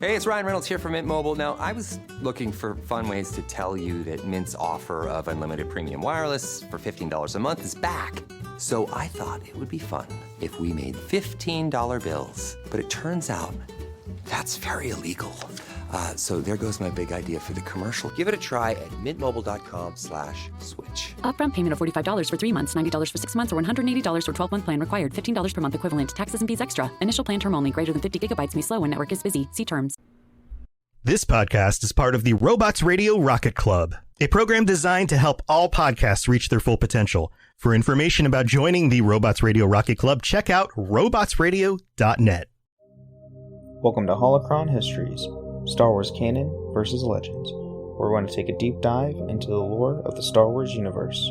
Hey, it's Ryan Reynolds here from Mint Mobile. Now, I was looking for fun ways to tell you that Mint's offer of unlimited premium wireless for $15 a month is back. So I thought it would be fun if we made $15 bills. But it turns out that's very illegal. So there goes my big idea for the commercial. Give it a try at mintmobile.com/switch. Upfront payment of $45 for 3 months, $90 for 6 months, or $180 for 12-month plan required. $15 per month equivalent. Taxes and fees extra. Initial plan term only. Greater than 50 gigabytes may slow when network is busy. See terms. This podcast is part of the Robots Radio Rocket Club, a program designed to help all podcasts reach their full potential. For information about joining the Robots Radio Rocket Club, check out robotsradio.net. Welcome to Holocron Histories, Star Wars Canon versus Legends, where we're going to take a deep dive into the lore of the Star Wars universe.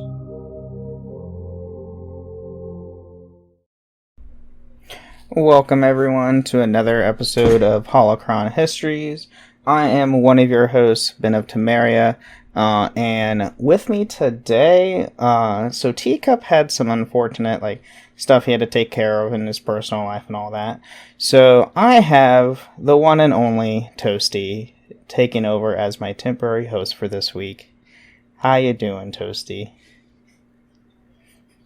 Welcome everyone to another episode of Holocron Histories. I am one of your hosts, Ben of Temeria, and with me today, so Teacup had some unfortunate, stuff he had to take care of in his personal life and all that. So I have the one and only Toastie taking over as my temporary host for this week. How you doing, Toastie?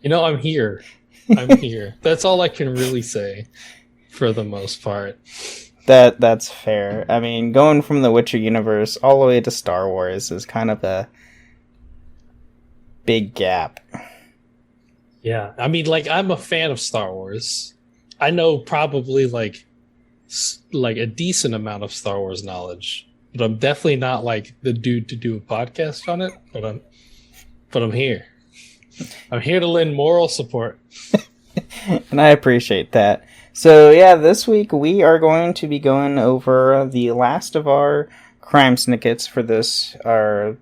You know, I'm here. I'm here. That's all I can really say, for the most part. That's fair. I mean, going from the Witcher universe all the way to Star Wars is kind of a big gap. Yeah, I mean, I'm a fan of Star Wars. I know probably a decent amount of Star Wars knowledge, but I'm definitely not the dude to do a podcast on it. But I'm here. I'm here to lend moral support. And I appreciate that. So yeah, this week we are going to be going over the last of our crime syndicates for our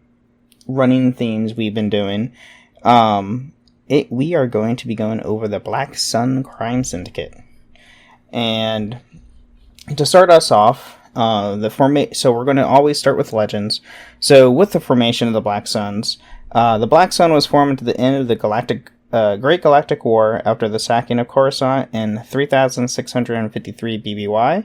running themes we've been doing. We are going to be going over the Black Sun Crime Syndicate. And to start us off, so we're going to always start with legends. So with the formation of the Black Suns, the Black Sun was formed at the end of the Great Galactic War after the sacking of Coruscant in 3653 BBY.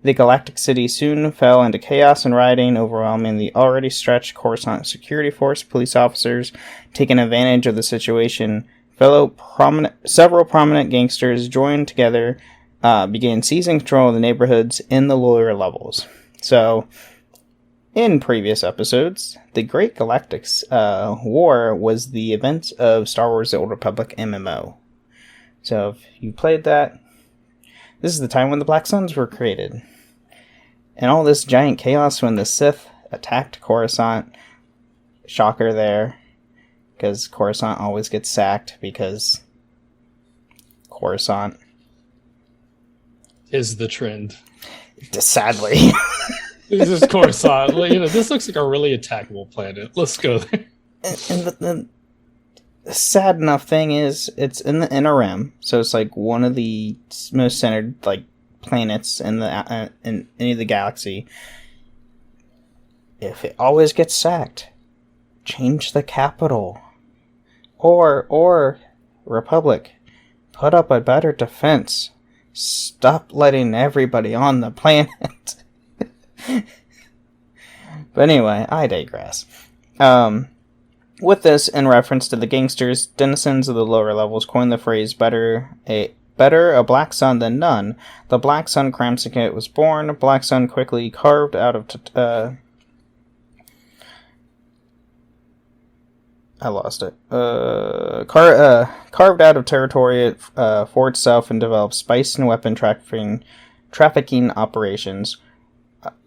The Galactic City soon fell into chaos and rioting, overwhelming the already stretched Coruscant security force. Police officers, taking advantage of the situation, several prominent gangsters joined together, began seizing control of the neighborhoods in the lower levels. So, in previous episodes, the Great Galactic War was the event of Star Wars The Old Republic MMO. So if you played that, this is the time when the Black Suns were created. And all this giant chaos when the Sith attacked Coruscant. Shocker there, because Coruscant always gets sacked because Coruscant is the trend. Sadly. This is Coruscant. This looks like a really attackable planet. Let's go there. And the sad enough thing is, it's in the inner rim, so it's one of the most centered planets in any of the galaxy. If it always gets sacked, change the capital, or Republic, put up a better defense. Stop letting everybody on the planet. But anyway, I digress. With this, in reference to the gangsters, denizens of the lower levels coined the phrase better a Black Sun than none. The Black Sun Crime Syndicate was born. Black Sun quickly carved out of carved out of territory for itself and developed spice and weapon trafficking operations.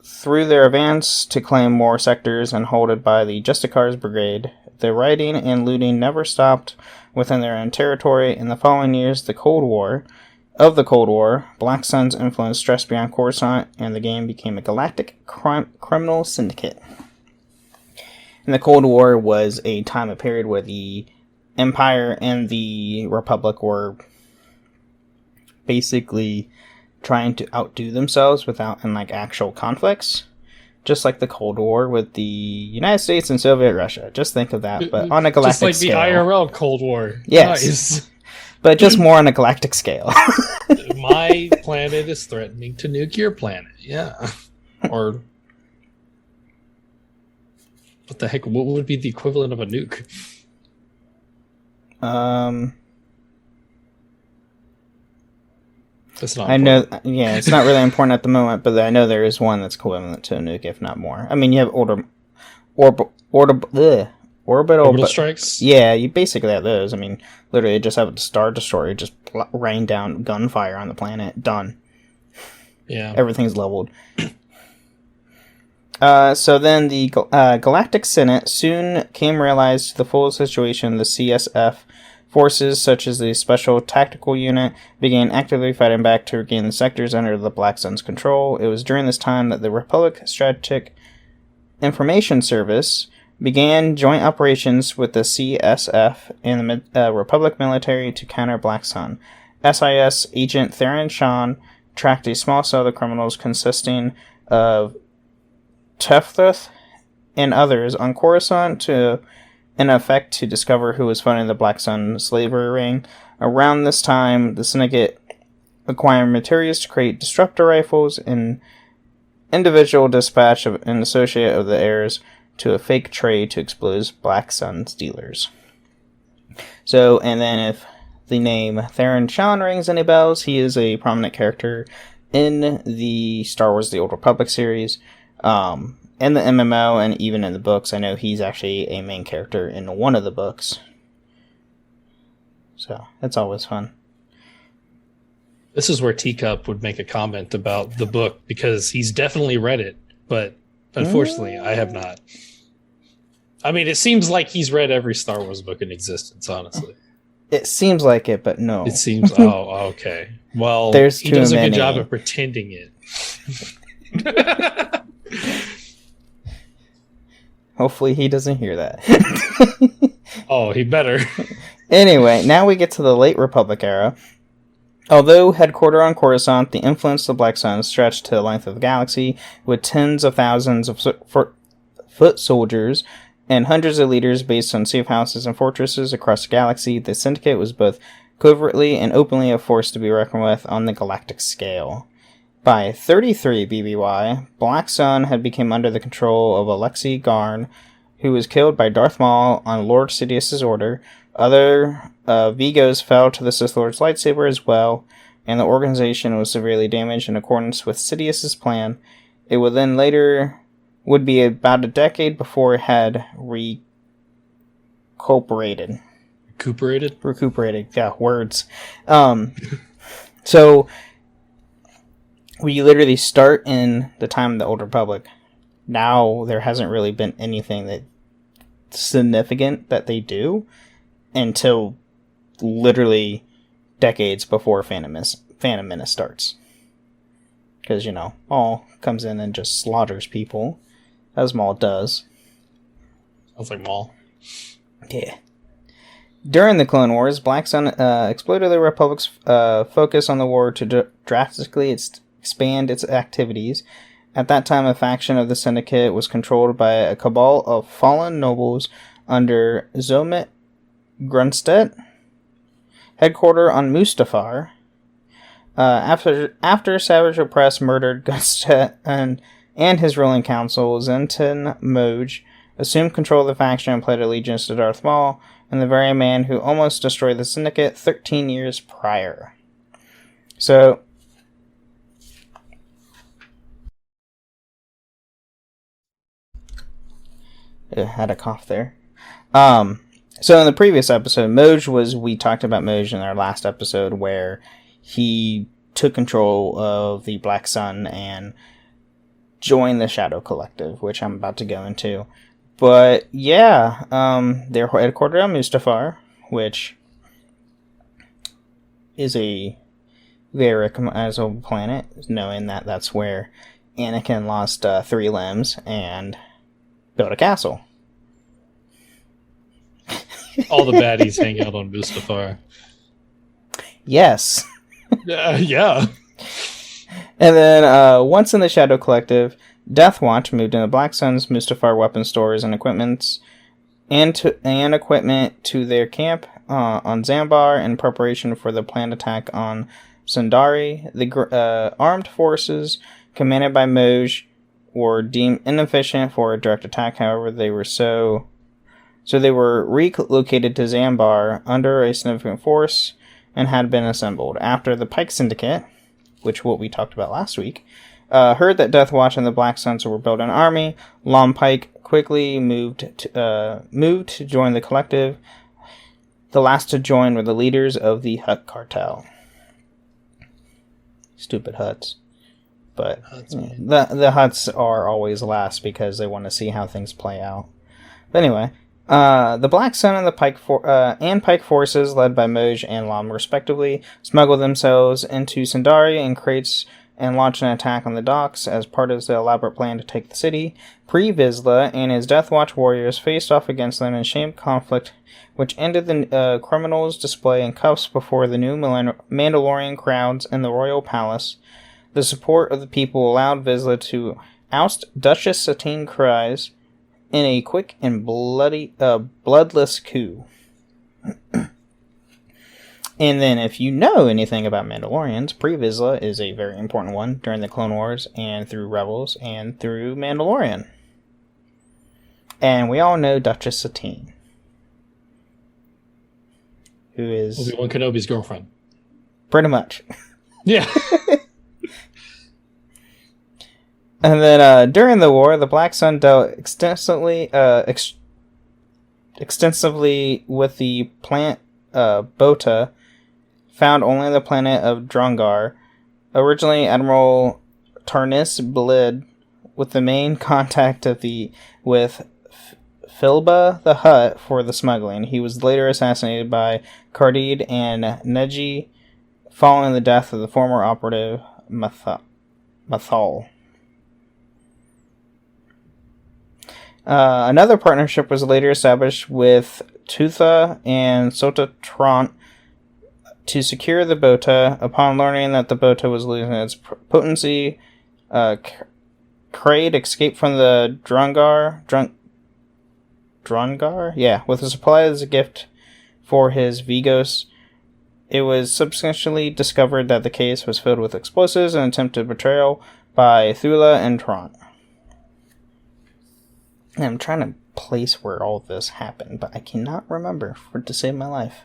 Through their advance to claim more sectors and holded by the Justicars Brigade, the rioting and looting never stopped within their own territory. In the following years, the Cold War, Black Sun's influence stretched beyond Coruscant, and the game became a galactic criminal syndicate. And the Cold War was a time, a period where the Empire and the Republic were basically trying to outdo themselves without actual conflicts, just like the Cold War with the United States and Soviet Russia. Just think of that, but on a galactic scale. Just like the IRL Cold War. Yes, nice. But just more on a galactic scale. My planet is threatening to nuke your planet. Yeah. Or what the heck? What would be the equivalent of a nuke? It's not. I know. important. Yeah, it's not really important at the moment, but I know there is one that's equivalent to a nuke, if not more. I mean, you have orbital Strikes. Yeah, you basically have those. I mean, literally, you just have a Star Destroyer just rain down gunfire on the planet. Done. Yeah. Everything's leveled. So then the Galactic Senate soon came realize the full situation. The CSF forces, such as the Special Tactical Unit, began actively fighting back to regain the sectors under the Black Sun's control. It was during this time that the Republic Strategic Information Service began joint operations with the CSF and the Republic military to counter Black Sun. SIS agent Theron Shan tracked a small cell of criminals consisting of Teftheth and others on Coruscant in effect to discover who was funding the Black Sun slavery ring. Around this time, the Syndicate acquired materials to create disruptor rifles and individual dispatch of an associate of the heirs to a fake trade to expose Black Sun's dealers. So, and then if the name Theron Shan rings any bells, he is a prominent character in the Star Wars The Old Republic series. In the MMO and even in the books, I know he's actually a main character in one of the books. So, that's always fun. This is where Teacup would make a comment about the book, because he's definitely read it, but unfortunately, I have not. I mean, it seems like he's read every Star Wars book in existence, honestly. It seems like it, but no. It seems... Oh, okay. Well, he does a good job of pretending it. Hopefully he doesn't hear that. Oh, he better. Anyway, now we get to the late Republic era. Although headquartered on Coruscant, the influence of the Black Sun stretched to the length of the galaxy, with tens of thousands of foot soldiers and hundreds of leaders based on safe houses and fortresses across the galaxy. The Syndicate was both covertly and openly a force to be reckoned with on the galactic scale. By 33 BBY, Black Sun had become under the control of Alexei Garn, who was killed by Darth Maul on Lord Sidious's order. Other Vigos fell to the Sith Lord's lightsaber as well, and the organization was severely damaged in accordance with Sidious's plan. It would then later would be about a decade before it had recuperated. Recuperated, yeah, words. So we literally start in the time of the Old Republic. Now there hasn't really been anything that significant that they do until literally decades before Phantom Menace starts. Because, you know, Maul comes in and just slaughters people, as Maul does. Sounds like Maul. Yeah. During the Clone Wars, Black Sun exploited the Republic's focus on the war to drastically expand its activities. At that time, a faction of the Syndicate was controlled by a cabal of fallen nobles under Zomit Grunstedt, headquartered on Mustafar. After Savage Opress murdered Grunstedt and his ruling council, Zenton Moj assumed control of the faction and pledged allegiance to Darth Maul, and the very man who almost destroyed the Syndicate 13 years prior. So, I had a cough there. So in the previous episode, we talked about Moj in our last episode, where he took control of the Black Sun and joined the Shadow Collective, which I'm about to go into. But yeah, they're headquartered on Mustafar, which is a very recognizable planet, knowing that that's where Anakin lost 3 limbs and built a castle. All the baddies hang out on Mustafar. Yes. Yeah. And then, once in the Shadow Collective, Death Watch moved into Black Sun's Mustafar weapon stores and equipment to their camp on Zambar in preparation for the planned attack on Sundari. The armed forces, commanded by Moj, were deemed inefficient for a direct attack. However, they were they were relocated to Zambar under a significant force and had been assembled. After the Pike Syndicate, which what we talked about last week, heard that Death Watch and the Black Suns were building an army, Lom Pike quickly moved to join the collective. The last to join were the leaders of the Hutt cartel. Stupid Hutts. But the Hutts are always last because they want to see how things play out. But anyway, the Black Sun and the Pike forces, led by Moj and Lom respectively, smuggled themselves into Sundari and crates and launched an attack on the docks as part of the elaborate plan to take the city. Pre-Vizsla and his Death Watch warriors faced off against them in shamed conflict, which ended the criminals' display in cuffs before the new Mandalorian crowds in the royal palace. The support of the people allowed Vizsla to oust Duchess Satine Kryze in a quick and bloodless coup. And then, if you know anything about Mandalorians, Pre-Vizsla is a very important one during the Clone Wars and through Rebels and through Mandalorian. And we all know Duchess Satine, who is Obi-Wan Kenobi's girlfriend. Pretty much. Yeah. And then during the war, the Black Sun dealt extensively with the plant Bota, found only on the planet of Drongar. Originally, Admiral Tarnis Blid, with the main contact with Philba the Hutt for the smuggling. He was later assassinated by Kardid and Neji following the death of the former operative Mathal. Another partnership was later established with Tutha and Sota Trant to secure the Bota. Upon learning that the Bota was losing its potency, Krayt escaped from the Drongar? Yeah, with a supply as a gift for his Vigos. It was subsequently discovered that the case was filled with explosives and attempted betrayal by Thula and Trant. And I'm trying to place where all this happened, but I cannot remember to save my life.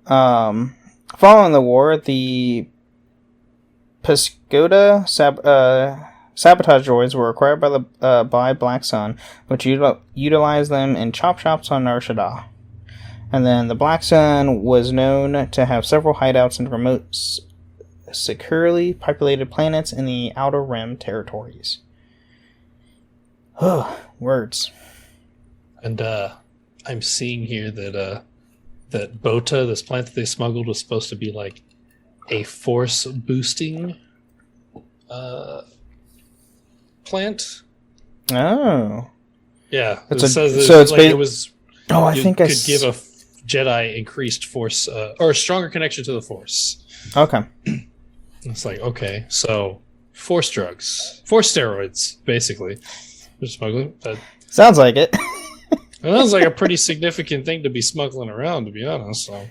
Following the war, the Paskoda sabotage droids were acquired by Black Sun, which utilized them in chop shops on Nar Shaddaa. And then the Black Sun was known to have several hideouts in remote, securely populated planets in the Outer Rim territories. Words. And I'm seeing here that Bota, this plant that they smuggled, was supposed to be like a force boosting plant. Oh. Yeah. It was. Oh, I think could give a Jedi increased force or a stronger connection to the force. Okay. It's like, okay, so force drugs, force steroids, basically. They're smuggling. That sounds like it. sounds like a pretty significant thing to be smuggling around, to be honest. So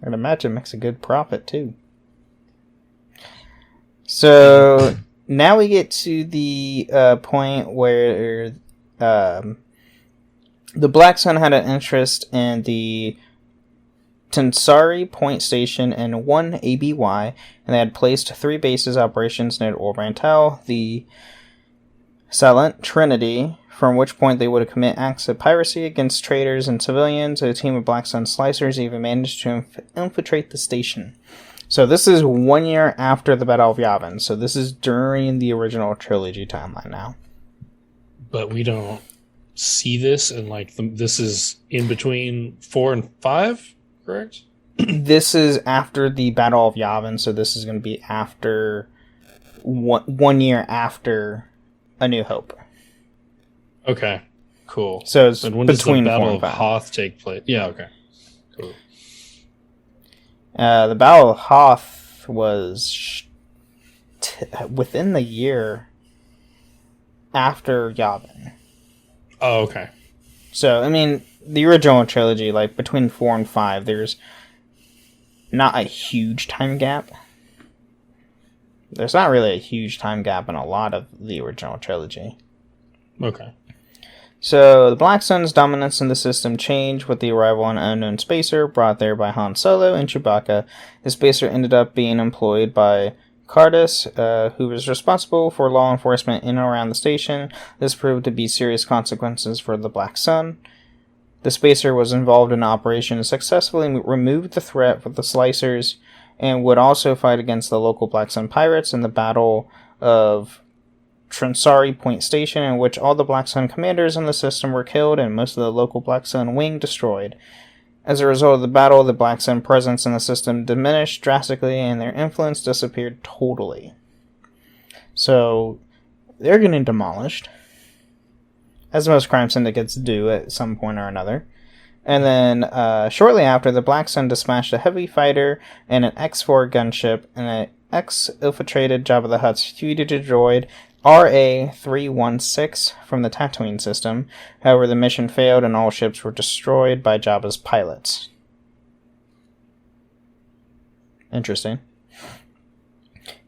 I'd imagine it makes a good profit too. So now we get to the point where the Black Sun had an interest in the Tensari Point Station and 1 ABY, and they had placed 3 bases operations near Orvantel, the Silent Trinity, from which point they would commit acts of piracy against traders and civilians. A team of Black Sun slicers even managed to infiltrate the station. So this is 1 year after the Battle of Yavin, so this is during the original trilogy timeline now. But we don't see this, and this is in between 4 and 5, correct? This is after the Battle of Yavin, so this is going to be after 1 year after A New Hope. Okay, cool. So it's and when between does the 4 Battle and of 5. Hoth take place? Yeah, okay. Cool. The Battle of Hoth was within the year after Yavin. Oh, okay. So, I mean, the original trilogy, between 4 and 5, there's not a huge time gap. there's not really a huge time gap in a lot of the original trilogy. Okay. So, the Black Sun's dominance in the system changed with the arrival of an unknown spacer brought there by Han Solo and Chewbacca. The spacer ended up being employed by Cardus, who was responsible for law enforcement in and around the station. This proved to be serious consequences for the Black Sun. The spacer was involved in an operation and successfully removed the threat with the Slicers, and would also fight against the local Black Sun pirates in the Battle of Transari Point Station, in which all the Black Sun commanders in the system were killed and most of the local Black Sun wing destroyed. As a result of the battle, the Black Sun presence in the system diminished drastically and their influence disappeared totally. So, they're getting demolished, as most crime syndicates do at some point or another. And then, shortly after, the Black Sun dispatched a heavy fighter and an X-4 gunship, and an X-infiltrated Jabba the Hutt's fugitive droid, RA-316, from the Tatooine system. However, the mission failed and all ships were destroyed by Jabba's pilots. Interesting.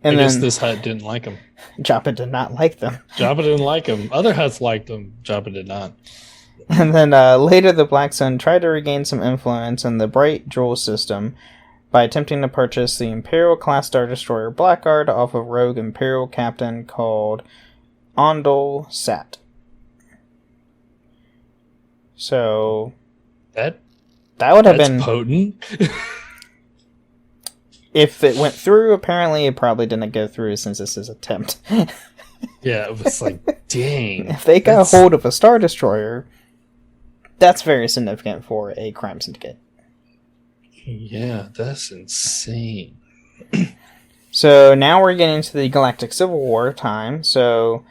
And I guess then, this Hutt didn't like him. Jabba did not like them. Jabba didn't like him. Other Hutts liked him. Jabba did not. And then later the Black Sun tried to regain some influence in the Bright Jewel system by attempting to purchase the Imperial-class Star Destroyer Blackguard off of rogue Imperial captain called Ondol Sat. So that would have been potent. If it went through. Apparently, it probably didn't go through since this is attempt. Yeah, it was like, dang. If they got hold of a Star Destroyer, that's very significant for a crime syndicate. Yeah, that's insane. So now we're getting to the Galactic Civil War time. So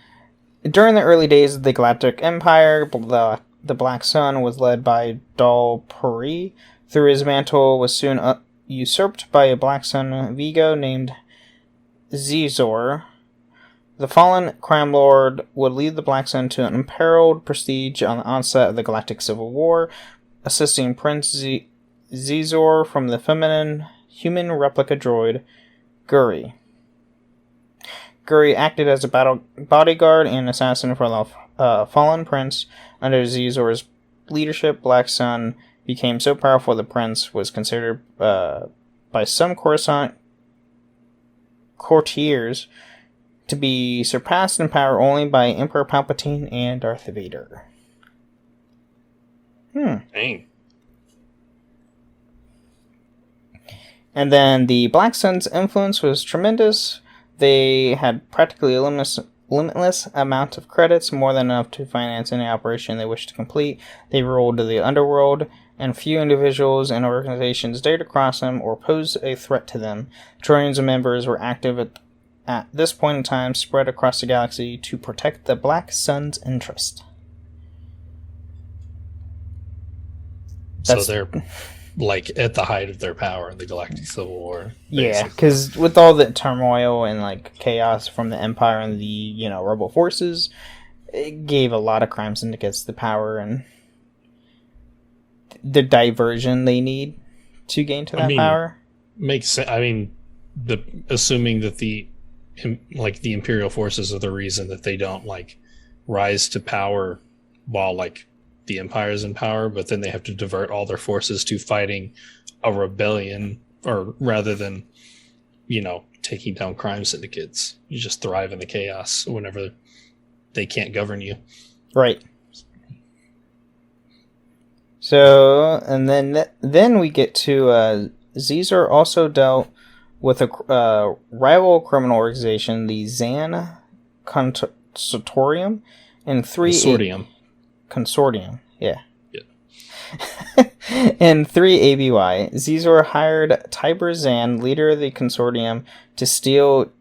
during the early days of the Galactic Empire, the Black Sun was led by Dal Puri. Through his mantle was soon usurped by a Black Sun Vigo named Zizor. The fallen crime lord would lead the Black Sun to an imperiled prestige on the onset of the Galactic Civil War, assisting Prince Zizor from the feminine human replica droid, Guri. Guri acted as a bodyguard and assassin for the fallen prince. Under Zizor's leadership, Black Sun became so powerful the prince was considered by some Coruscant courtiers to be surpassed in power only by Emperor Palpatine and Darth Vader. Dang. And then the Black Sun's influence was tremendous. They had practically a limitless amount of credits, more than enough to finance any operation they wished to complete. They ruled the underworld, and few individuals and organizations dared to cross them or pose a threat to them. Trillions of members were active at this point in time, spread across the galaxy to protect the Black Sun's interest. So they're like at the height of their power in the Galactic Civil War. Basically. Yeah, because with all the turmoil and like chaos from the Empire and the rebel forces, it gave a lot of crime syndicates the power and the diversion they need to gain to that power. Makes sense. I mean, assuming that the Imperial forces are the reason that they don't rise to power while the Empire's in power, but then they have to divert all their forces to fighting a rebellion, or rather than, taking down crime syndicates. You just thrive in the chaos whenever they can't govern you. Right. So, and then we get to Caesar also dealt with a rival criminal organization, the Zan Consortium, and Consortium, yeah. In 3 ABY, Zizor hired Tiber Zan, leader of the consortium, to steal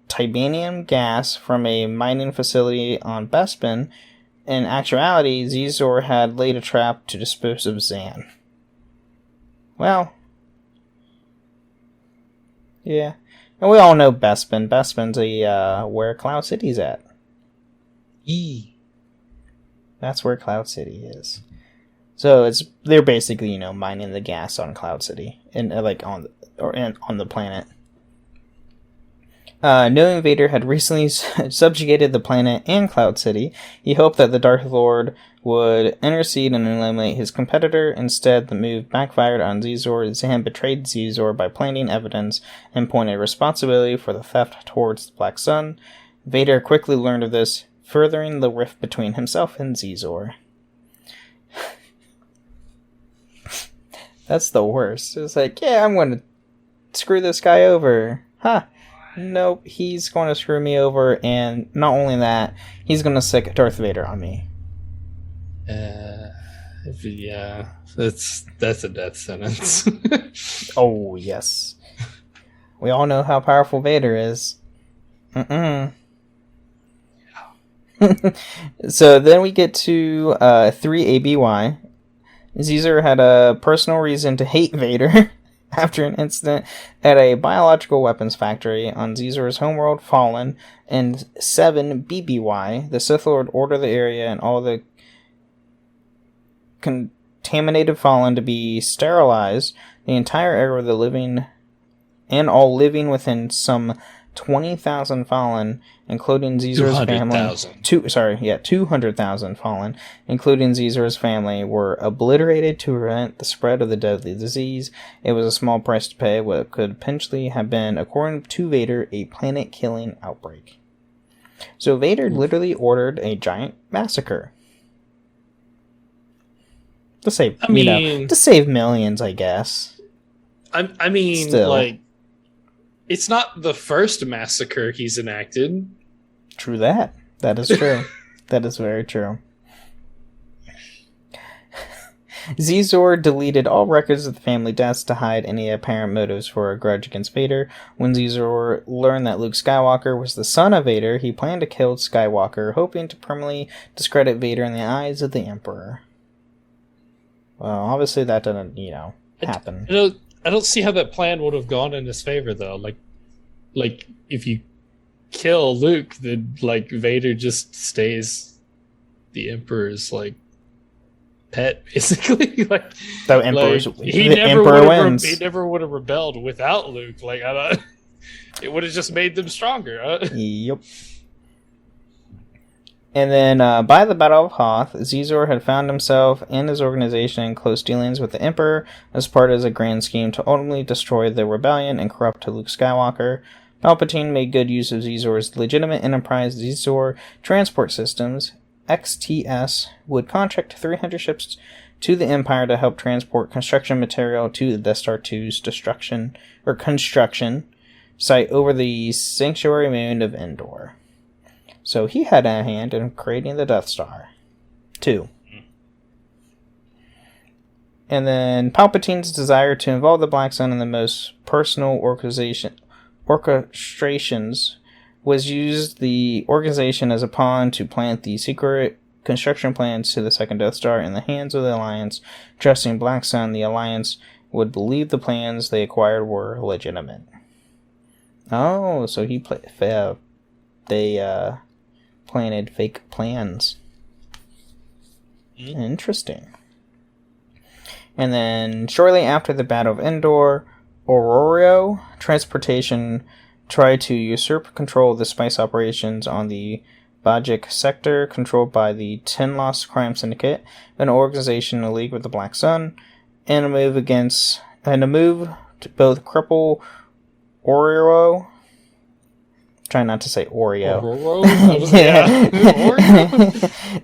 titanium gas from a mining facility on Bespin. In actuality, Zizor had laid a trap to dispose of Zan. Well, yeah. And we all know Bespin. Bespin's where Cloud City's at. That's where Cloud City is. So they're basically, mining the gas on Cloud City and on the planet. Knowing Vader had recently subjugated the planet and Cloud City, he hoped that the Darth Lord would intercede and eliminate his competitor. Instead, the move backfired on Xizor. Zan betrayed Xizor by planting evidence and pointed responsibility for the theft towards the Black Sun. Vader quickly learned of this, furthering the rift between himself and Xizor. That's the worst. It's like, yeah, I'm going to screw this guy over. Ha! Nope, he's going to screw me over, and not only that, he's going to sick Darth Vader on me. Yeah, that's a death sentence. Oh, yes. We all know how powerful Vader is. So then we get to 3 ABY. Xizor had a personal reason to hate Vader after an incident at a biological weapons factory on Xizor's homeworld Fallen. And 7 BBY, the Sith Lord ordered the area and all the contaminated Fallen to be sterilized. The entire area of the living and all living within some 20,000 Fallen, including Xizor's family. 200,000 Fallen, including Xizor's family, were obliterated to prevent the spread of the deadly disease. It was a small price to pay what could potentially have been, according to Vader, a planet-killing outbreak. So Vader literally ordered a giant massacre. To save, to save millions, I guess. I mean, Still. like, it's not the first massacre he's enacted. True that. That is true. That is very true. Xizor deleted all records of the family deaths to hide any apparent motives for a grudge against Vader. When Xizor learned that Luke Skywalker was the son of Vader, he planned to kill Skywalker, hoping to permanently discredit Vader in the eyes of the Emperor. Well, obviously that didn't, happen. I don't see how that plan would have gone in his favor, though. Like if you kill Luke, then like Vader just stays the Emperor's like pet, basically. Like the Emperor's, he the never Emperor would wins. he never would have rebelled without Luke. Like it would have just made them stronger. Yep. And then, by the Battle of Hoth, Xizor had found himself and his organization in close dealings with the Emperor as part of a grand scheme to ultimately destroy the rebellion and corrupt Luke Skywalker. Palpatine made good use of Xizor's legitimate enterprise, Xizor Transport Systems, XTS, would contract 300 ships to the Empire to help transport construction material to the Death Star 2's construction site over the sanctuary moon of Endor. So he had a hand in creating the Death Star, too. And then Palpatine's desire to involve the Black Sun in the most personal orchestrations was used the organization as a pawn to plant the secret construction plans to the second Death Star in the hands of the Alliance. Trusting Black Sun, the Alliance would believe the plans they acquired were legitimate. Oh, so he planted fake plans. Interesting. And then, shortly after the Battle of Endor, Ororio Transportation tried to usurp control of the spice operations on the Bajik sector, controlled by the Tenlos Crime Syndicate, an organization in league with the Black Sun, and a move to both cripple Ororio. Try not to say Oreo.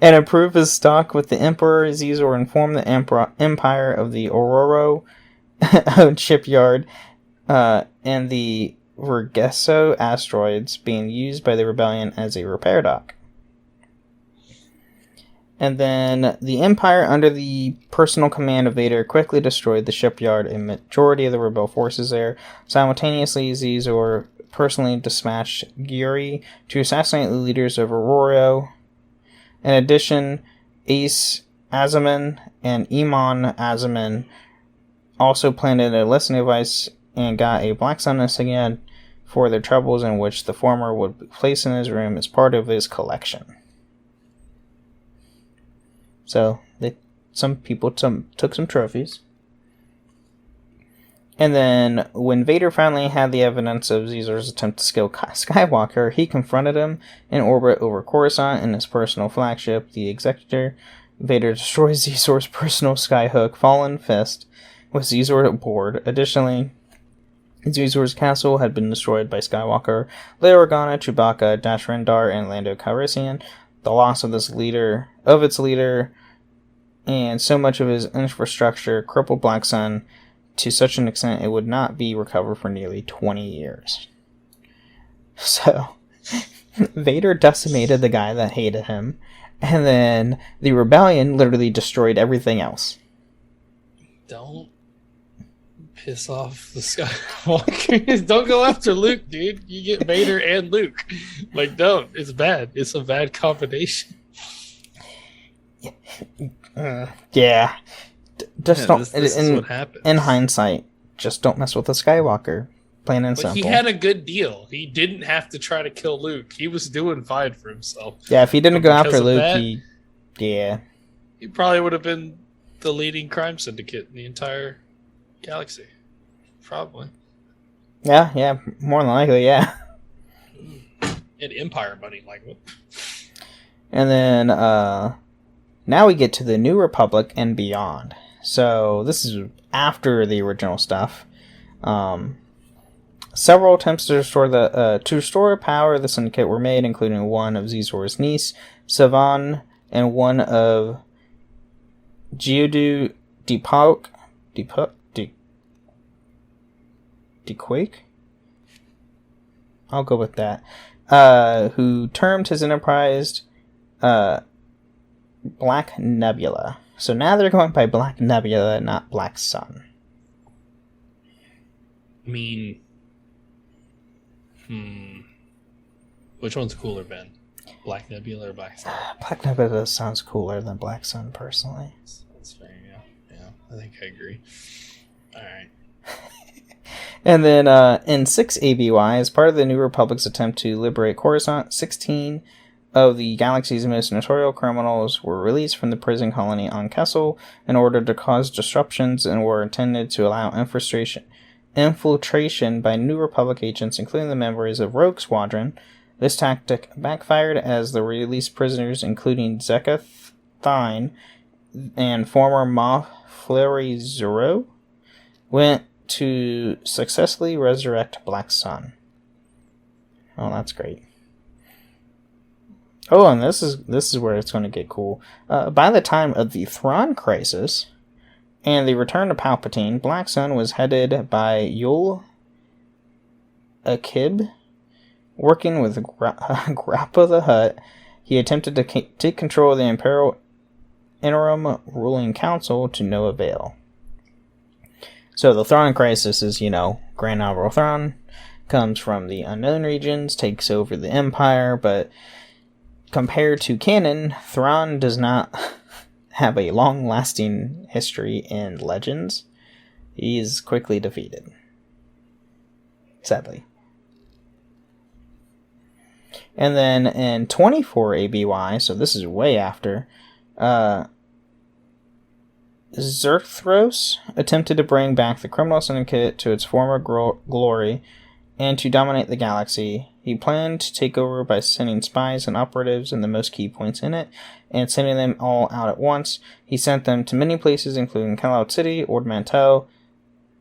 And improve his stock with the Emperor. Xizor informed the Empire of the Ororo shipyard and the Vergesso asteroids being used by the rebellion as a repair dock. And then the Empire, under the personal command of Vader, quickly destroyed the shipyard and majority of the rebel forces there. Simultaneously, Xizor personally dispatched Gyuri to assassinate the leaders of Ororio. In addition, Ace Azaman and Iman Azaman also planted a listening device and got a Black Sun insignia for their troubles, in which the former would be placed in his room as part of his collection. So, some people took some trophies. And then, when Vader finally had the evidence of Xizor's attempt to kill Skywalker, he confronted him in orbit over Coruscant in his personal flagship, the Executor. Vader destroys Xizor's personal skyhook, Fallen Fist, with Xizor aboard. Additionally, Xizor's castle had been destroyed by Skywalker, Leia Organa, Chewbacca, Dash Rendar, and Lando Calrissian. The loss of its leader, and so much of his infrastructure crippled Black Sun to such an extent it would not be recovered for nearly 20 years. So, Vader decimated the guy that hated him, and then the rebellion literally destroyed everything else. Don't piss off the Skywalkers. Don't go after Luke, dude. You get Vader and Luke. Like, don't. It's bad. It's a bad combination. Yeah. Just don't. This is what happens. In hindsight, just don't mess with the Skywalker. Plain and simple. He had a good deal. He didn't have to try to kill Luke. He was doing fine for himself. Yeah, if he didn't go after Luke, that, he probably would have been the leading crime syndicate in the entire galaxy. Probably. Yeah, more than likely, yeah. And Empire money, like what? And then, now we get to the New Republic and beyond. So, this is after the original stuff. Several attempts to restore power of the Syndicate were made, including one of Xizor's niece, Savan, and one of Geodu Dequake? I'll go with that. Who termed his enterprise Black Nebula. So now they're going by Black Nebula, not Black Sun. I mean, which one's cooler, Ben? Black Nebula or Black Sun? Black Nebula sounds cooler than Black Sun, personally. That's fair, yeah. I think I agree. Alright. And then, in 6 ABY, as part of the New Republic's attempt to liberate Coruscant, 16 of the galaxy's most notorious criminals were released from the prison colony on Kessel in order to cause disruptions and were intended to allow infiltration by New Republic agents, including the members of Rogue Squadron. This tactic backfired as the released prisoners, including Zeka Thine and former Moff Fleury Zero, went to successfully resurrect Black Sun. Oh, that's great. Oh, and this is where it's going to get cool. By the time of the Thrawn Crisis and the return of Palpatine, Black Sun was headed by Yul Akib. Working with Grappa the Hutt, he attempted to take control of the Imperial Interim Ruling Council to no avail. So the Thrawn Crisis is, Grand Admiral Thrawn comes from the Unknown Regions, takes over the Empire, but compared to canon, Thrawn does not have a long-lasting history in Legends. He is quickly defeated. Sadly. And then in 24 ABY, so this is way after, Zerthros attempted to bring back the criminal syndicate to its former glory and to dominate the galaxy. He planned to take over by sending spies and operatives in the most key points in it, and sending them all out at once. He sent them to many places, including Calout City, Ord Mantell,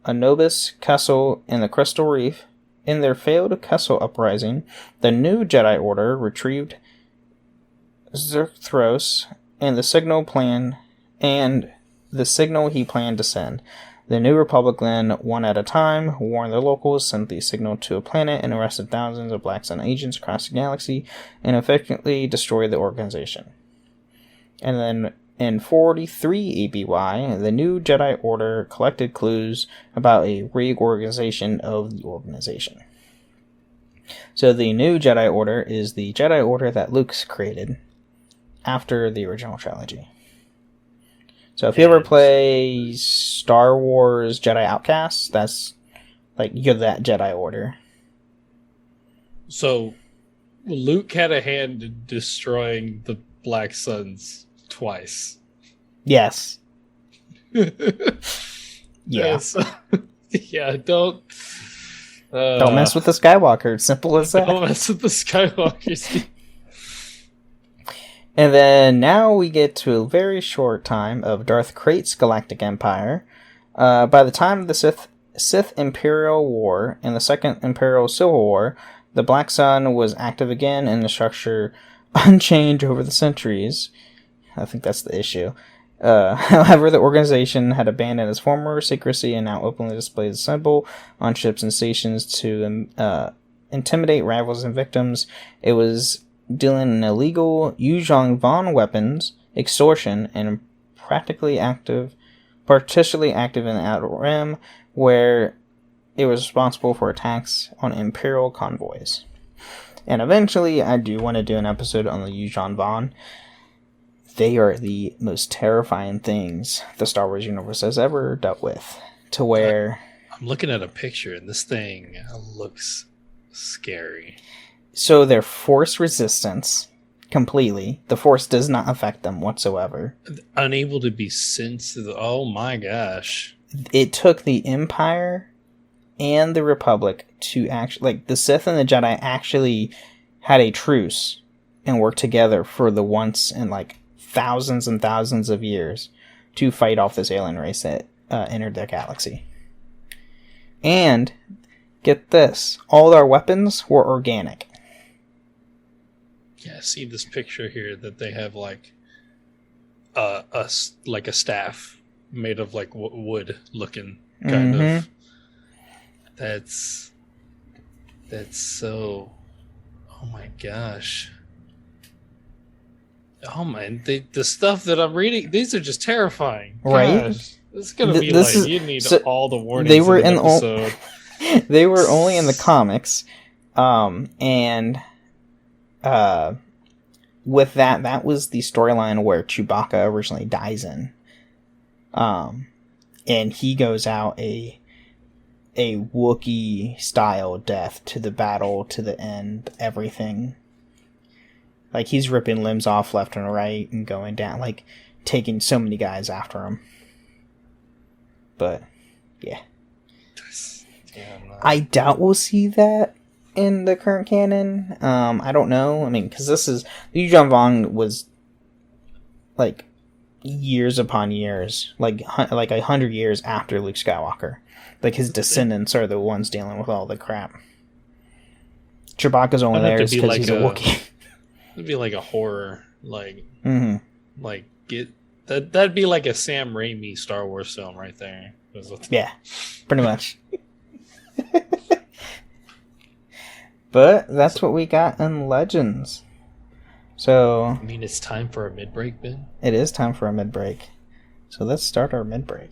Anubis, Kessel, and the Crystal Reef. In their failed Kessel uprising, the new Jedi Order retrieved Zerthros and the signal he planned to send. The New Republic then, one at a time, warned the locals, sent the signal to a planet, and arrested thousands of Black Sun agents across the galaxy, and effectively destroyed the organization. And then, in 43 ABY, the new Jedi Order collected clues about a reorganization of the organization. So the new Jedi Order is the Jedi Order that Luke's created after the original trilogy. So if you ever play Star Wars Jedi Outcasts, that's you're that Jedi Order. So Luke had a hand in destroying the Black Suns twice. Yes. Yes. Yeah, don't mess with the Skywalkers. Simple as that. Don't mess with the Skywalkers. And then now we get to a very short time of Darth Krayt's Galactic Empire. By the time of the Sith Imperial War and the Second Imperial Civil War, the Black Sun was active again and the structure unchanged over the centuries. I think that's the issue. However, the organization had abandoned its former secrecy and now openly displays the symbol on ships and stations to intimidate rivals and victims. It was dealing in illegal Yuzhong Von weapons, extortion, and particularly active in the Outer Rim, where it was responsible for attacks on Imperial convoys. And eventually, I do want to do an episode on the Yuzhong Von. They are the most terrifying things the Star Wars universe has ever dealt with. To where... I'm looking at a picture, and this thing looks scary. So they're force resistance, completely. The force does not affect them whatsoever. Unable to be sensed. Oh my gosh. It took the Empire and the Republic to actually... Like, the Sith and the Jedi actually had a truce and worked together for the once in, like, thousands and thousands of years to fight off this alien race that entered their galaxy. And, get this, all our weapons were organic. Yeah, see this picture here that they have like a staff made of like wood looking kind of. That's so. Oh my gosh. Oh man, the stuff that I'm reading, these are just terrifying. Right? Gosh, it's gonna be you need all the warnings. They were in the episode. They were only in the comics, and with that was the storyline where Chewbacca originally dies in, and he goes out a Wookiee style death to the battle, to the end, everything. Like, he's ripping limbs off left and right and going down, like, taking so many guys after him. But, yeah. I doubt we'll see that in the current canon. I don't know. I mean, because this is... Yuzhong Vong was, like, years upon years. Like 100 years after Luke Skywalker. Like, his descendants are the ones dealing with all the crap. Chewbacca's only there because he's a Wookiee. It'd be like a horror, like, like that'd be like a Sam Raimi Star Wars film right there. Yeah, pretty much. But that's what we got in Legends. So, I mean, it's time for a mid-break, Ben? It is time for a mid-break. So let's start our mid-break.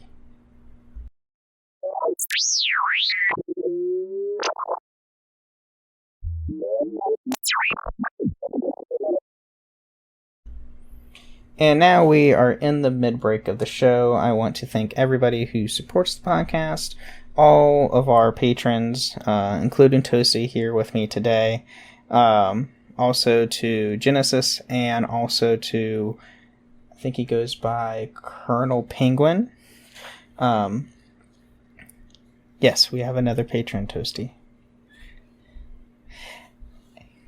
And now we are in the mid-break of the show. I want to thank everybody who supports the podcast, all of our patrons, including Toastie here with me today, also to Genesis, and also to, I think he goes by Colonel Penguin. Yes, we have another patron, Toastie.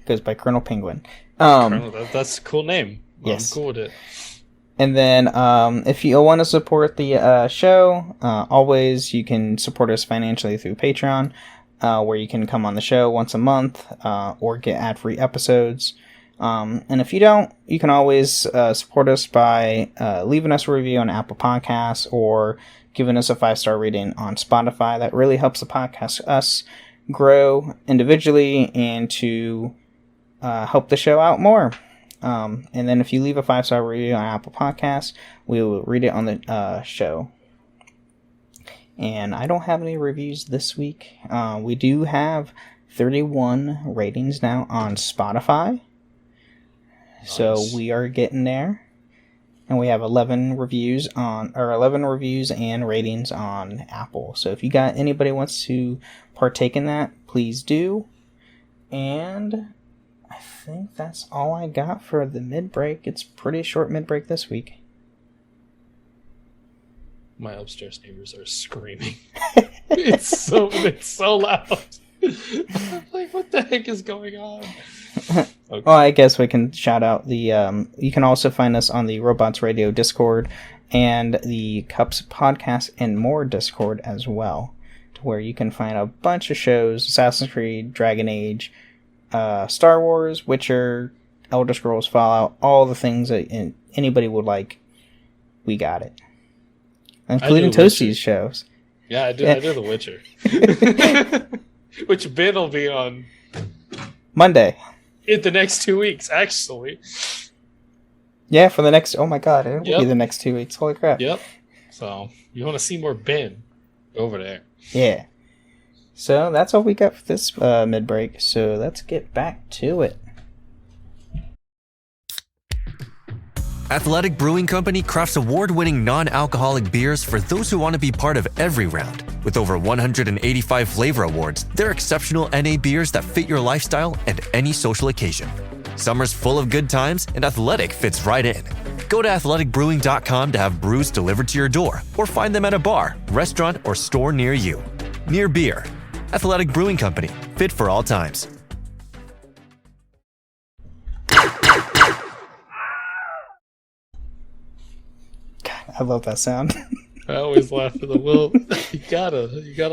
Goes by Colonel Penguin. That's a cool name. Yes. I'm cool with it. And then, if you want to support the show, always you can support us financially through Patreon, where you can come on the show once a month, or get ad-free episodes. And if you don't, you can always support us by leaving us a review on Apple Podcasts or giving us a 5-star rating on Spotify. That really helps the podcast us grow individually and to help the show out more. And then if you leave a 5-star review on Apple Podcasts, we will read it on the show. And I don't have any reviews this week. We do have 31 ratings now on Spotify. Nice. So we are getting there. And we have 11 reviews and ratings on Apple. So if you got anybody wants to partake in that, please do. And I think that's all I got for the mid-break. It's pretty short mid-break this week. My upstairs neighbors are screaming. It's so loud. I'm like, what the heck is going on? Okay. Well, I guess we can shout out the. You can also find us on the Robots Radio Discord and the Cups Podcast and More Discord as well, to where you can find a bunch of shows: Assassin's Creed, Dragon Age, Star Wars, Witcher, Elder Scrolls, Fallout, all the things that anybody would like. We got it, including Toastie's shows. Yeah, I do. I do The Witcher, which Ben will be on Monday. In the next 2 weeks, actually. Yeah, for the next... Oh my god, it will be the next 2 weeks. Holy crap. Yep. So, you want to see more Ben over there. Yeah. So, that's all we got for this mid-break. So, let's get back to it. Athletic Brewing Company crafts award-winning non-alcoholic beers for those who want to be part of every round. With over 185 flavor awards, they're exceptional NA beers that fit your lifestyle and any social occasion. Summer's full of good times, and Athletic fits right in. Go to athleticbrewing.com to have brews delivered to your door, or find them at a bar, restaurant, or store near you. Near beer. Athletic Brewing Company. Fit for all times. I love that sound. I always laugh at the Will. You gotta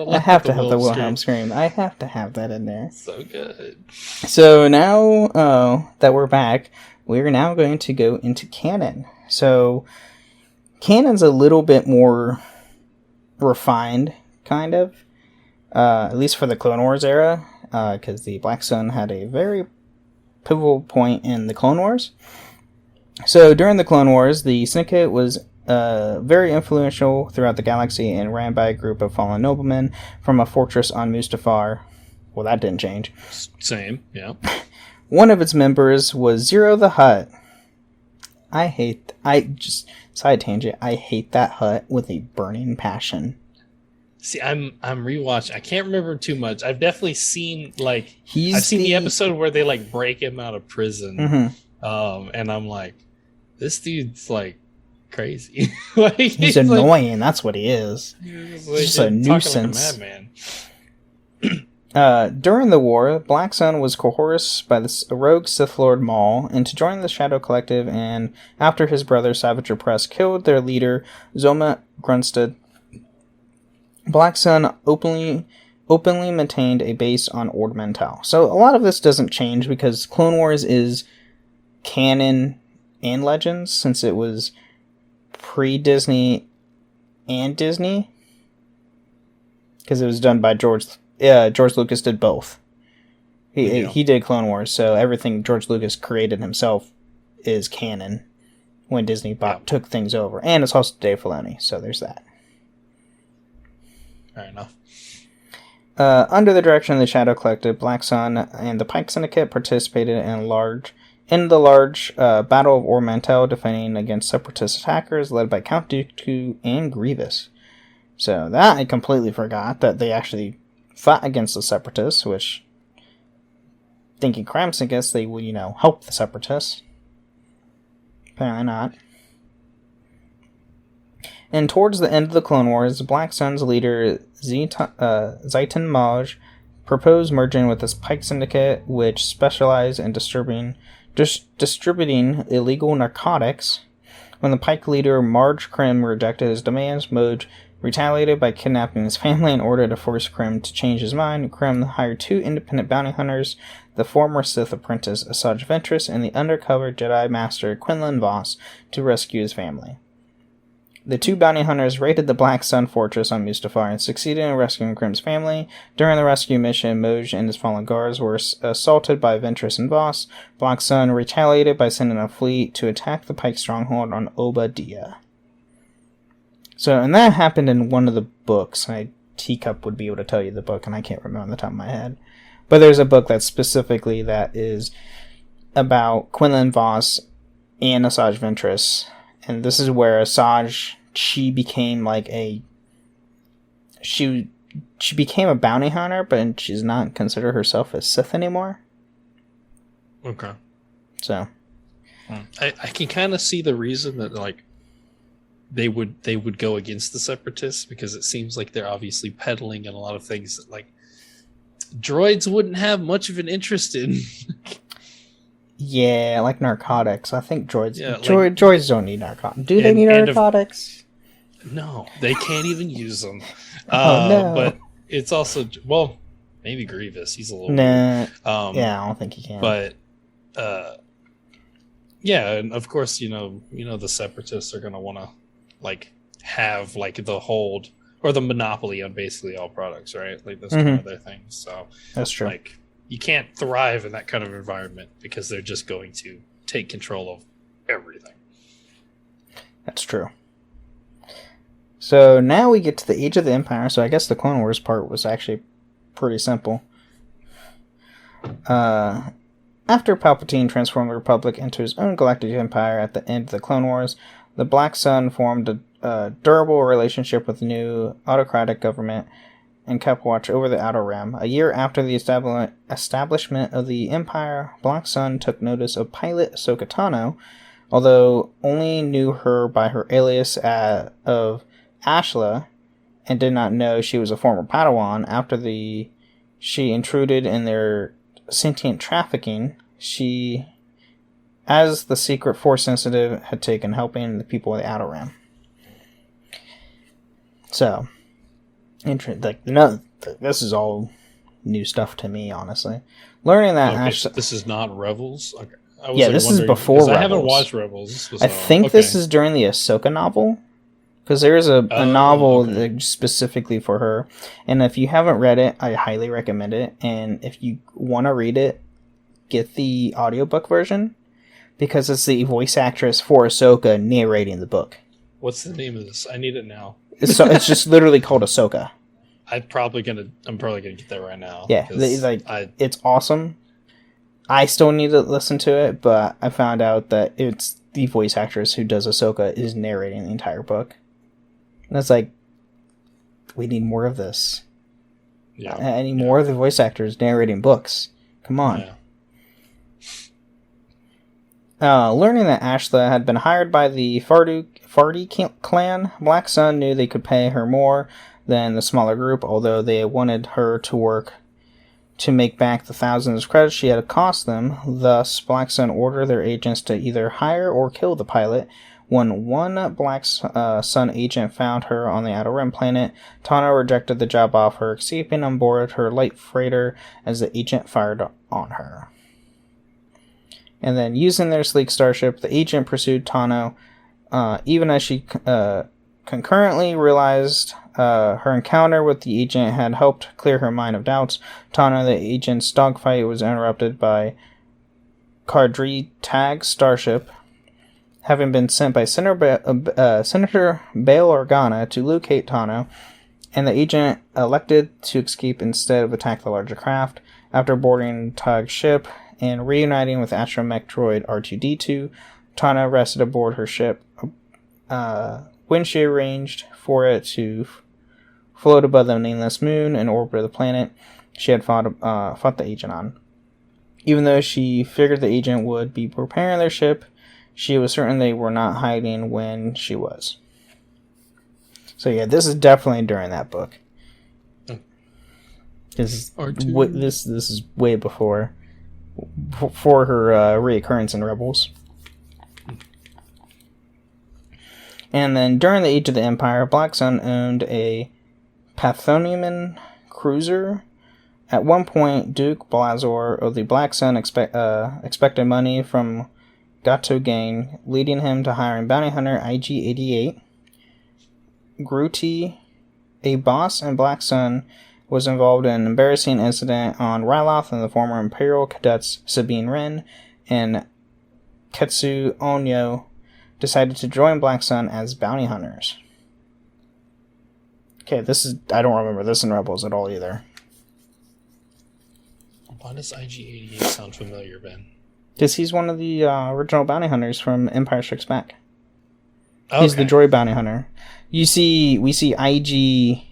laugh. I have at to have the Will Wilhelm scream. I have to have that in there. So good. So now that we're back, we're now going to go into canon. So canon's a little bit more refined, kind of, at least for the Clone Wars era, because the Black Sun had a very pivotal point in the Clone Wars. So during the Clone Wars, the Syndicate was very influential throughout the galaxy and ran by a group of fallen noblemen from a fortress on Mustafar. Well, that didn't change. Same, yeah. One of its members was Zero the Hutt. Side tangent, I hate that Hutt with a burning passion. See, I'm rewatching. I can't remember too much. I've definitely seen I've seen the episode where they break him out of prison. Mm-hmm. And I'm like, this dude's crazy. He's annoying. That's what he is. He's just a nuisance. Like a madman. During the war, Black Sun was coerced by the rogue Sith Lord Maul into joining the Shadow Collective, and after his brother Savage Opress killed their leader, Zoma Grunstead, Black Sun openly maintained a base on Ord Mantell. So a lot of this doesn't change because Clone Wars is canon and Legends, since it was pre-Disney and Disney, because it was done by George Lucas did both. He did Clone Wars, so everything George Lucas created himself is canon when Disney took things over. And it's also Dave Filoni, so there's that. Fair enough. Under the direction of the Shadow Collective, Black Sun and the Pike Syndicate participated in the large Battle of Ord Mantell, defending against separatist attackers led by Count Dooku and Grievous. So that I completely forgot, that they actually fought against the separatists, which, thinking Kramsinkus, they would, help the separatists. Apparently not. And towards the end of the Clone Wars, Black Sun's leader, Zaitan Maj, proposed merging with this Pike Syndicate, which specialized in distributing illegal narcotics. When the Pike leader, Marge Krim, rejected his demands, Moj retaliated by kidnapping his family in order to force Krim to change his mind. Krim hired two independent bounty hunters, the former Sith apprentice Asajj Ventress and the undercover Jedi Master Quinlan Vos, to rescue his family. The two bounty hunters raided the Black Sun Fortress on Mustafar and succeeded in rescuing Krim's family. During the rescue mission, Moj and his fallen guards were assaulted by Ventress and Vos. Black Sun retaliated by sending a fleet to attack the Pike stronghold on Oba Dia. So, and that happened in one of the books. Teacup would be able to tell you the book, and I can't remember on the top of my head. But there's a book that's specifically that is about Quinlan Vos and Asajj Ventress. And this is where Asajj, she became she became a bounty hunter, but she's not considered herself a Sith anymore. Okay. So. I can kind of see the reason that, they would go against the Separatists, because it seems like they're obviously peddling in a lot of things that like droids wouldn't have much of an interest in. Yeah, like narcotics. I think droids. Yeah, like- droids don't need narcotics. Do they need narcotics? No, they can't even use them. Oh, no. But it's also, well, maybe Grievous. He's a little Nah. weird. Yeah, I don't think he can. But yeah, and of course, you know the Separatists are gonna want to like have like the hold or the monopoly on basically all products, right? Like that's one of their things. So that's true. Like you can't thrive in that kind of environment because they're just going to take control of everything. That's true. So now we get to the Age of the Empire. So I guess the Clone Wars part was actually pretty simple. After Palpatine transformed the Republic into his own galactic empire at the end of the Clone Wars, the Black Sun formed a durable relationship with the new autocratic government and kept watch over the Outer Rim. A year after the establishment of the Empire, Black Sun took notice of pilot Ahsoka Tano, although only knew her by her alias of Ashla, and did not know she was a former Padawan. After she intruded in their sentient trafficking, she, as the secret Force sensitive, had taken helping the people of the Outer Rim. So, this is all new stuff to me, honestly. Learning that this is not Rebels. Okay. This is before Rebels. I haven't watched Rebels. I think this is during the Ahsoka novel. Because there is a novel specifically for her. And if you haven't read it, I highly recommend it. And if you want to read it, get the audiobook version. Because it's the voice actress for Ahsoka narrating the book. What's the name of this? I need it now. It's just literally called Ahsoka. I'm probably gonna get that right now. Yeah, it's awesome. I still need to listen to it, but I found out that it's the voice actress who does Ahsoka is narrating the entire book. And it's like, we need more of this. Yeah. I need more of the voice actors narrating books. Come on. Yeah. Learning that Ashla had been hired by the Fardi clan, Black Sun knew they could pay her more than the smaller group, although they wanted her to work to make back the thousands of credits she had cost them. Thus, Black Sun ordered their agents to either hire or kill the pilot. When one Black Sun agent found her on the Outer Rim planet, Tano rejected the job offer, escaping on board her light freighter as the agent fired on her. And then, using their sleek starship, the agent pursued Tano, even as she concurrently realized her encounter with the agent had helped clear her mind of doubts. Tano, the agent's dogfight, was interrupted by Cardri Tag's starship, having been sent by Senator Bail Organa to locate Tano, and the agent elected to escape instead of attack the larger craft. After boarding Tag's ship and reuniting with astromech droid R2-D2, Tano rested aboard her ship when she arranged for it to float above the nameless moon and orbit of the planet she had fought the agent on. Even though she figured the agent would be preparing their ship, she was certain they were not hiding when she was. So yeah, this is definitely during that book. This is way before her reoccurrence in Rebels. And then during the Age of the Empire, Black Sun owned a Pathonian cruiser. At one point, Duke Blazor of the Black Sun expected money from Gato Gang, leading him to hiring bounty hunter IG-88. Gruti, a boss in Black Sun, was involved in an embarrassing incident on Ryloth, and the former Imperial cadets Sabine Wren and Ketsu Onyo decided to join Black Sun as bounty hunters. Okay, I don't remember this in Rebels at all either. Why does IG-88 sound familiar, Ben? Because he's one of the original bounty hunters from Empire Strikes Back. Okay. He's the droid bounty hunter. We see IG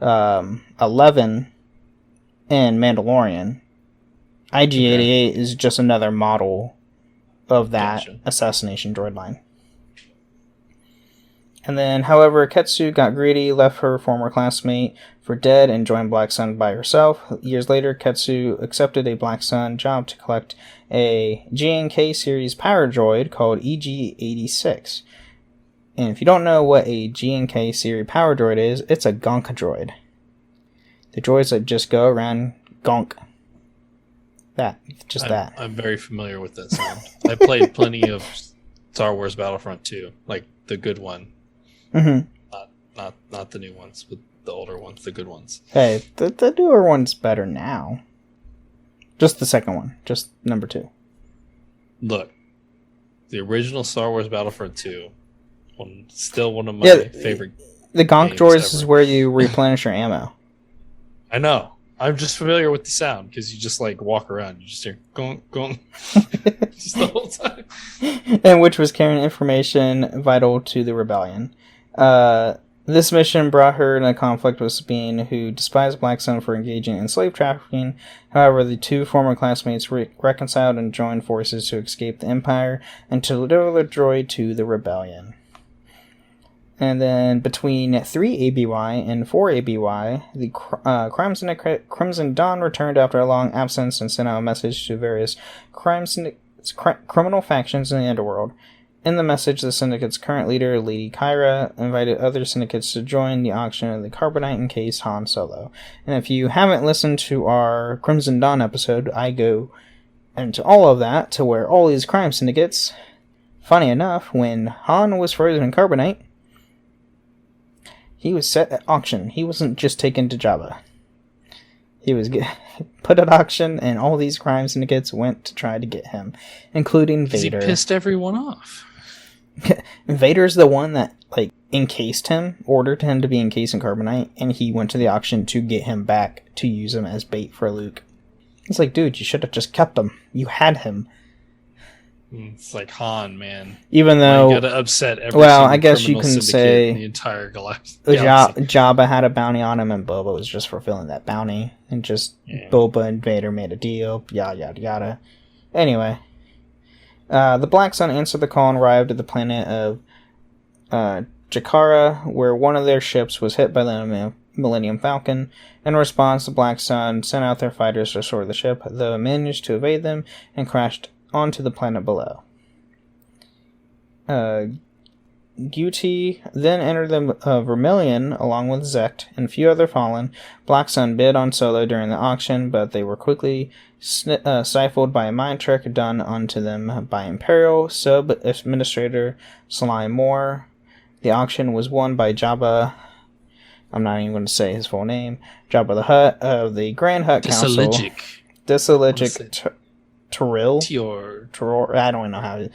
11 in Mandalorian. IG-88 is just another model of that assassination droid line. And then, however, Ketsu got greedy, left her former classmate for dead, and joined Black Sun by herself. Years later, Ketsu accepted a Black Sun job to collect a GNK series power droid called EG-86. And if you don't know what a GNK series power droid is, it's a gonk droid. The droids that just go around gonk. That. I'm very familiar with that sound. I played plenty of Star Wars Battlefront 2, like the good one. Mm-hmm. Not the new ones, but the older ones, the good ones. Hey, the newer one's better now. Just the second one, just number 2. Look, the original Star Wars Battlefront 2, still one of my favorite. The gonk droids ever. is where you replenish your ammo. I know. I'm just familiar with the sound because you just like walk around. You just hear gonk, gonk just the whole time. And which was carrying information vital to the rebellion. This mission brought her in a conflict with Sabine, who despised Black Sun for engaging in slave trafficking. However, the two former classmates reconciled and joined forces to escape the Empire and to deliver the droid to the rebellion. And then between 3 ABY and 4 ABY, the Crimson Dawn returned after a long absence and sent out a message to various criminal factions in the underworld. In the message, the Syndicate's current leader, Lady Kyra, invited other Syndicates to join the auction of the Carbonite encased Han Solo. And if you haven't listened to our Crimson Dawn episode, I go into all of that to where all these crime syndicates, funny enough, when Han was frozen in Carbonite, he was set at auction. He wasn't just taken to Jabba. He was put at auction, and all these crime syndicates went to try to get him, including Vader. He pissed everyone off. Vader's the one that encased him, ordered him to be encased in Carbonite, and he went to the auction to get him back to use him as bait for Luke. It's like, dude, you should have just kept him. You had him. It's like Han, man. Even though you gotta upset every well, I guess you can say in the entire galaxy. Jabba had a bounty on him, and Boba was just fulfilling that bounty, and just Boba and Vader made a deal. Yada yada yada. Anyway, the Black Sun answered the call and arrived at the planet of Jakara, where one of their ships was hit by the Millennium Falcon. In response, the Black Sun sent out their fighters to restore the ship, though managed to evade them and crashed onto the planet below. Guti then entered the Vermilion along with Zect and a few other Fallen. Black Sun bid on Solo during the auction, but they were quickly stifled by a mind trick done onto them by Imperial Sub-Administrator Sly Moore. The auction was won by Jabba. I'm not even going to say his full name. Jabba the Hutt of the Grand Hutt Council. Disaligic Terrell. I don't know how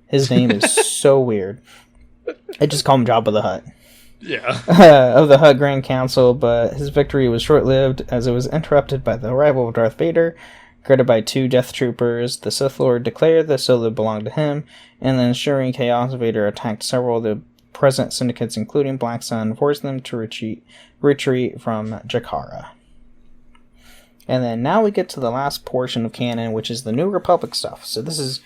his name is so weird. I just call him Jabba the Hutt. Yeah. Of the Hutt Grand Council, but his victory was short-lived as it was interrupted by the arrival of Darth Vader, guarded by 2 Death Troopers. The Sith Lord declared that Solo belonged to him, and then ensuring chaos, Vader attacked several of the present syndicates, including Black Sun, forcing them to retreat from Jakara. And then now we get to the last portion of canon, which is the New Republic stuff. So this is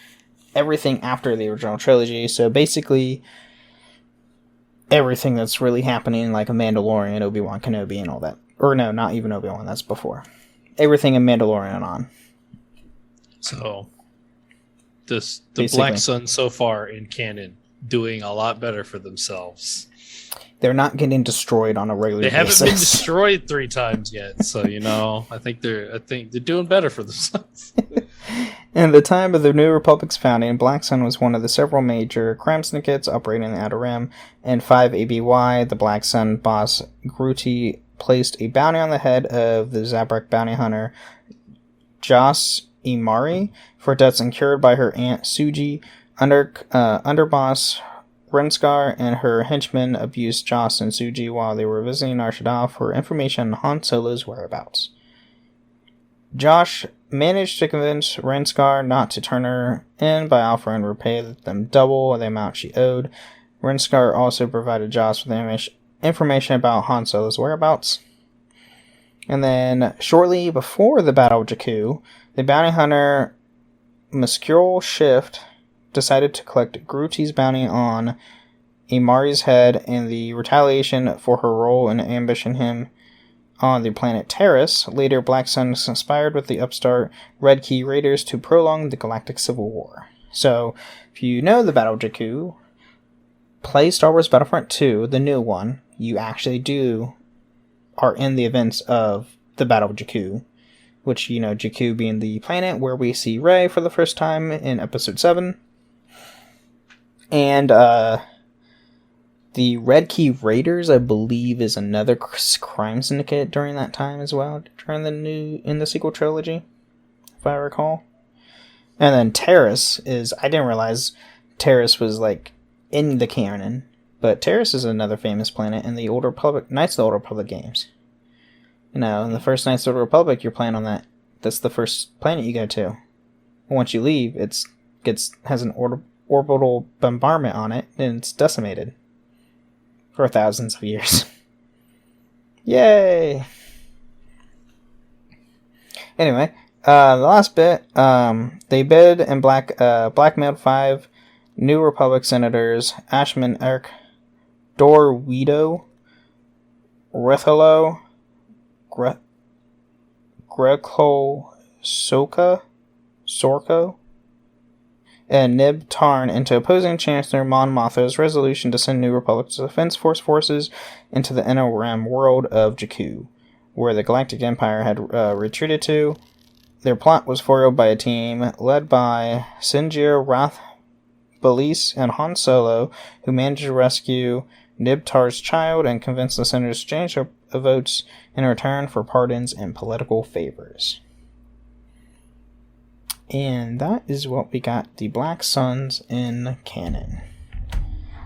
everything after the original trilogy. So basically, everything that's really happening, like a Mandalorian, Obi-Wan Kenobi, and all that. Or no, not even Obi-Wan, that's before. Everything in Mandalorian on. So, the Black Sun so far in canon doing a lot better for themselves. They're not getting destroyed on a regular basis. They haven't been destroyed 3 times yet, so I think they're doing better for themselves. In the time of the New Republic's founding, Black Sun was one of the several major crime syndicates operating in the Outer Rim. In 5 ABY, the Black Sun boss Gruti placed a bounty on the head of the Zabrak bounty hunter Jas Imari for debts incurred by her aunt Suji. Underboss Renskar and her henchmen abused Joss and Suji while they were visiting Nar Shaddaa for information on Han Solo's whereabouts. Josh managed to convince Renskar not to turn her in by offering to repay them double the amount she owed. Renskar also provided Joss with information about Han Solo's whereabouts. And then, shortly before the Battle of Jakku, the bounty hunter Muscule Shift decided to collect Gruti's bounty on Amari's head in the retaliation for her role in ambushing him on the planet Terrace. Later, Black Sun conspired with the upstart Red Key Raiders to prolong the Galactic Civil War. So, if you know the Battle of Jakku, play Star Wars Battlefront 2, the new one. You actually are in the events of the Battle of Jakku, which, Jakku being the planet where we see Rey for the first time in Episode 7. And, the Red Key Raiders, I believe, is another crime syndicate during that time as well, in the sequel trilogy, if I recall. And then Terrace I didn't realize Terrace was, in the canon, but Terrace is another famous planet in the Old Republic, Knights of the Old Republic games. In the first Knights of the Old Republic, you're playing on that. That's the first planet you go to. Once you leave, has an orbital bombardment on it, and it's decimated for thousands of years. Yay! Anyway, the last bit, they bid and blackmailed 5 New Republic senators: Ashman Erk, Dorwedo, Rethalo, Greco Sorko, and Nib Tarn into opposing Chancellor Mon Mothma's resolution to send New Republic's Defense Force forces into the NRM world of Jakku, where the Galactic Empire had retreated to. Their plot was foiled by a team led by Sinjir Rath Balis and Han Solo, who managed to rescue Nib Tar's child and convince the senators to exchange their votes in return for pardons and political favors. And that is what we got the Black Suns in canon.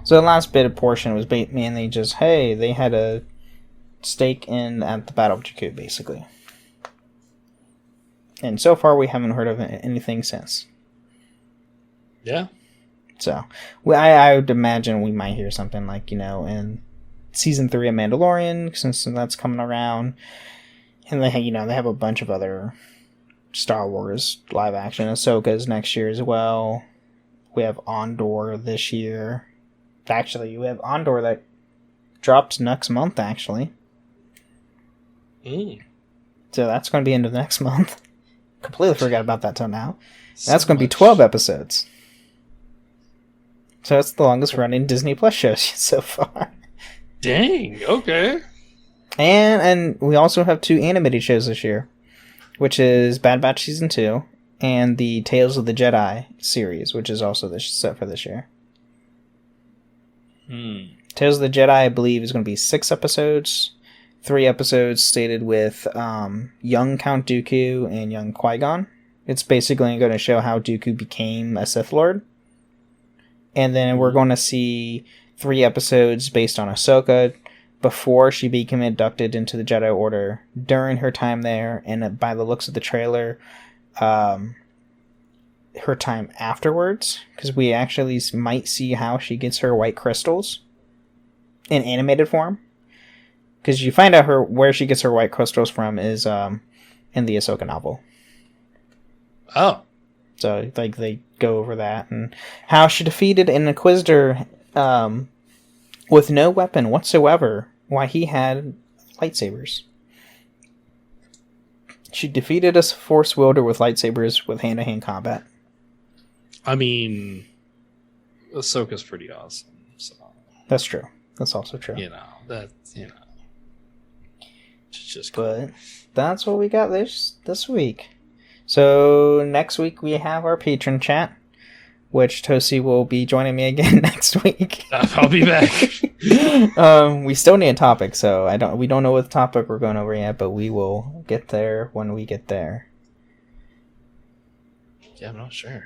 So the last bit of portion was mainly just, hey, they had a stake at the Battle of Jakku, basically. And so far we haven't heard of anything since. Yeah. So, I would imagine we might hear something in Season 3 of Mandalorian, since that's coming around. And they have a bunch of other Star Wars live action. Ahsoka's next year as well. We have Andor this year. Actually, we have Andor that drops next month, actually. So that's going to be end of next month. Completely forgot about that till now. That's going to be 12 episodes. So it's the longest running Disney Plus show so far. Dang, okay. And we also have 2 animated shows this year, which is Bad Batch Season 2 and the Tales of the Jedi series, which is also set for this year. Tales of the Jedi, I believe, is going to be 6 episodes. 3 episodes stated with young Count Dooku and young Qui-Gon. It's basically going to show how Dooku became a Sith Lord. And then we're going to see 3 episodes based on Ahsoka before she became inducted into the Jedi Order, during her time there, and by the looks of the trailer, her time afterwards, because we actually might see how she gets her white crystals in animated form. Because you find out where she gets her white crystals from is in the Ahsoka novel. Oh. So, they go over that, and how she defeated an Inquisitor with no weapon whatsoever, why he had lightsabers. She defeated a Force wielder with lightsabers with hand-to-hand combat. I mean, Ahsoka's pretty awesome, so... That's true. That's also true. It's just cool. But that's what we got this week. So next week we have our patron chat, which Toastie will be joining me again next week. I'll be back. We still need a topic, so we don't know what topic we're going over yet, but we will get there when we get there. Yeah, I'm not sure.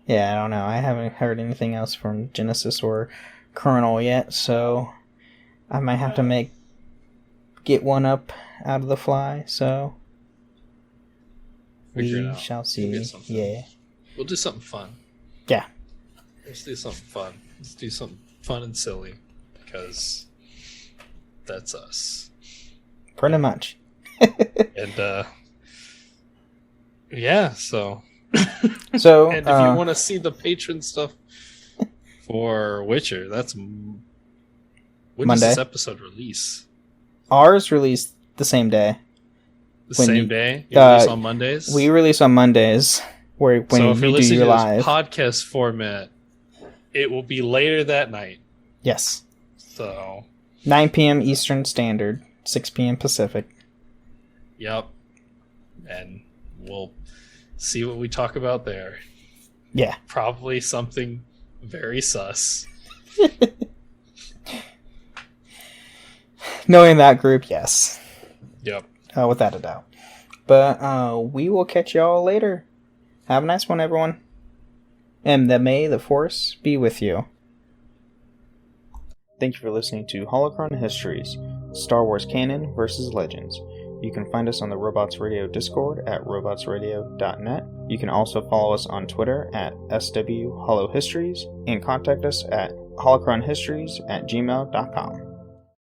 Yeah, I don't know. I haven't heard anything else from Genesis or Colonel yet, so I might have to get one up out of the fly, so we shall see. Yeah. We'll do something fun. Yeah. Let's do something fun. Let's do something fun and silly, because that's us. Pretty much. And, yeah, so... So, and if you want to see the patron stuff for Witcher, that's When Monday. does this episode release? Ours released the same day. The When same you- day? You release on Mondays? We release on Mondays, when so if you're you do listening your to live. this podcast format, it will be later that night. Yes. So, 9 p.m. Eastern Standard, 6 p.m. Pacific. yep. And we'll see what we talk about there. Yeah. Probably something very sus. Knowing that group, yes. Yep. Without a doubt. But we will catch y'all later. Have a nice one, everyone. And that may the Force be with you. Thank you for listening to Holocron Histories, Star Wars Canon versus Legends. You can find us on the Robots Radio Discord at robotsradio.net. You can also follow us on Twitter at SWHoloHistories and contact us at holocronhistories@gmail.com.